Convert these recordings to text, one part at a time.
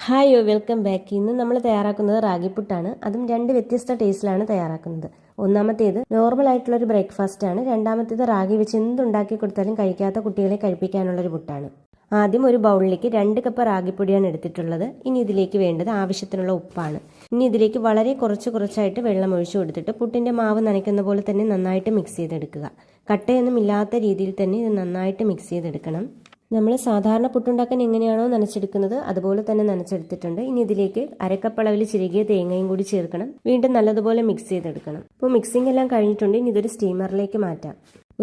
Hi welcome back. ഇന്ന് നമ്മൾ തയ്യാറാക്കുന്നത് റാഗിപ്പുട്ടാണ്. അതും രണ്ട് വ്യത്യസ്ത ടേസ്റ്റിലാണ് തയ്യാറാക്കുന്നത്. ഒന്നാമത്തേത് നോർമൽ ആയിട്ടുള്ള ഒരു ബ്രേക്ക്ഫാസ്റ്റ് ആണ്. രണ്ടാമത്തേത് റാഗി വെച്ച് എന്തുണ്ടാക്കി കൊടുത്താലും കഴിക്കാത്ത കുട്ടികളെ കഴിപ്പിക്കാനുള്ള ഒരു പുട്ടാണ്. ആദ്യം ഒരു ബൗളിലേക്ക് 2 കപ്പ് റാഗിപ്പൊടിയാണ് എടുത്തിട്ടുള്ളത്. ഇനി ഇതിലേക്ക് വേണ്ടത് ആവശ്യത്തിനുള്ള ഉപ്പാണ്. ഇനി ഇതിലേക്ക് വളരെ കുറച്ചായിട്ട് വെള്ളം ഒഴിച്ചു കൊടുത്തിട്ട് പുട്ടിന്റെ മാവ് നനയ്ക്കുന്ന പോലെ തന്നെ നന്നായിട്ട് മിക്സ് ചെയ്തെടുക്കുക. കട്ടയൊന്നും ഇല്ലാത്ത രീതിയിൽ തന്നെ ഇത് നന്നായിട്ട് മിക്സ് ചെയ്തെടുക്കണം. നമ്മൾ സാധാരണ പുട്ടുണ്ടാക്കാൻ എങ്ങനെയാണോ നനച്ചെടുക്കുന്നത് അതുപോലെ തന്നെ നനച്ചെടുത്തിട്ടുണ്ട്. ഇനി ഇതിലേക്ക് അരക്കപ്പ് അളവിൽ ചിരകിയ തേങ്ങയും കൂടി ചേർക്കണം. വീണ്ടും നല്ലതുപോലെ മിക്സ് ചെയ്തെടുക്കണം. ഇപ്പോൾ മിക്സിംഗ് എല്ലാം കഴിഞ്ഞിട്ടുണ്ട്. ഇനി ഇതൊരു സ്റ്റീമറിലേക്ക് മാറ്റാം.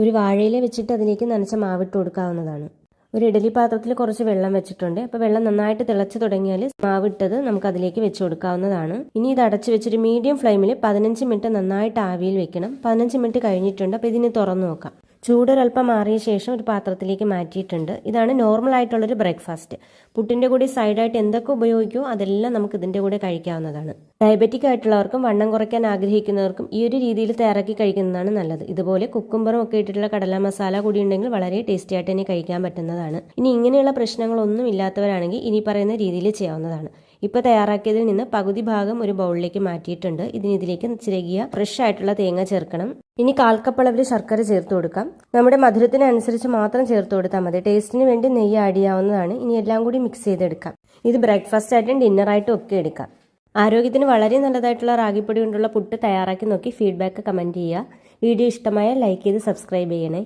ഒരു വാഴയില വെച്ചിട്ട് അതിലേക്ക് നനച്ച മാവിട്ട് കൊടുക്കാവുന്നതാണ്. ഒരു ഇഡലി പാത്രത്തിൽ കുറച്ച് വെള്ളം വെച്ചിട്ടുണ്ട്. അപ്പോൾ വെള്ളം നന്നായിട്ട് തിളച്ചു തുടങ്ങിയാൽ മാവിട്ടത് നമുക്ക് അതിലേക്ക് വെച്ച് കൊടുക്കാവുന്നതാണ്. ഇനി ഇത് അടച്ചു വെച്ചൊരു മീഡിയം ഫ്ലെയിമിൽ 15 മിനിറ്റ് നന്നായിട്ട് ആവിയിൽ വെക്കണം. 15 മിനിറ്റ് കഴിഞ്ഞിട്ടുണ്ട്. അപ്പോൾ ഇതിന് തുറന്നു നോക്കാം. ചൂടൊരൽപ്പം മാറിയ ശേഷം ഒരു പാത്രത്തിലേക്ക് മാറ്റിയിട്ടുണ്ട്. ഇതാണ് നോർമൽ ആയിട്ടുള്ളൊരു ബ്രേക്ക്ഫാസ്റ്റ്. പുട്ടിൻ്റെ കൂടി സൈഡായിട്ട് എന്തൊക്കെ ഉപയോഗിക്കുമോ അതെല്ലാം നമുക്ക് ഇതിൻ്റെ കൂടെ കഴിക്കാവുന്നതാണ്. ഡയബറ്റിക് ആയിട്ടുള്ളവർക്കും വണ്ണം കുറയ്ക്കാൻ ആഗ്രഹിക്കുന്നവർക്കും ഈ ഒരു രീതിയിൽ തയ്യാറാക്കി കഴിക്കുന്നതാണ് നല്ലത്. ഇതുപോലെ കുക്കുംബറും ഒക്കെ ഇട്ടിട്ടുള്ള കടല മസാല കൂടി ഉണ്ടെങ്കിൽ വളരെ ടേസ്റ്റി ആയിട്ട് തന്നെ കഴിക്കാൻ പറ്റുന്നതാണ്. ഇനി ഇങ്ങനെയുള്ള പ്രശ്നങ്ങളൊന്നും ഇല്ലാത്തവരാണെങ്കിൽ ഇനി പറയുന്ന രീതിയിൽ ചെയ്യാവുന്നതാണ്. ഇപ്പോൾ തയ്യാറാക്കിയതിൽ നിന്ന് പകുതി ഭാഗം ഒരു ബൗളിലേക്ക് മാറ്റിയിട്ടുണ്ട്. ഇതിലേക്ക് ചിരകിയ ഫ്രഷ് ആയിട്ടുള്ള തേങ്ങ ചേർക്കണം. ഇനി 1/4 കപ്പ് അളവിൽ ശർക്കര ചേർത്ത് കൊടുക്കാം. നമ്മുടെ മധുരത്തിനനുസരിച്ച് മാത്രം ചേർത്ത് കൊടുത്താൽ മതി. ടേസ്റ്റിന് വേണ്ടി നെയ്യ് ആഡ് ചെയ്യാവുന്നതാണ്. ഇനി എല്ലാം കൂടി മിക്സ് ചെയ്തെടുക്കാം. ഇത് ബ്രേക്ക്ഫാസ്റ്റ് ആയിട്ടും ഡിന്നറായിട്ടും ഒക്കെ എടുക്കാം. ആരോഗ്യത്തിന് വളരെ നല്ലതായിട്ടുള്ള റാഗിപ്പൊടി കൊണ്ടുള്ള പുട്ട് തയ്യാറാക്കി നോക്കി ഫീഡ്ബാക്ക് കമൻറ്റ് ചെയ്യുക. വീഡിയോ ഇഷ്ടമായാൽ ലൈക്ക് ചെയ്ത് സബ്സ്ക്രൈബ് ചെയ്യണേ.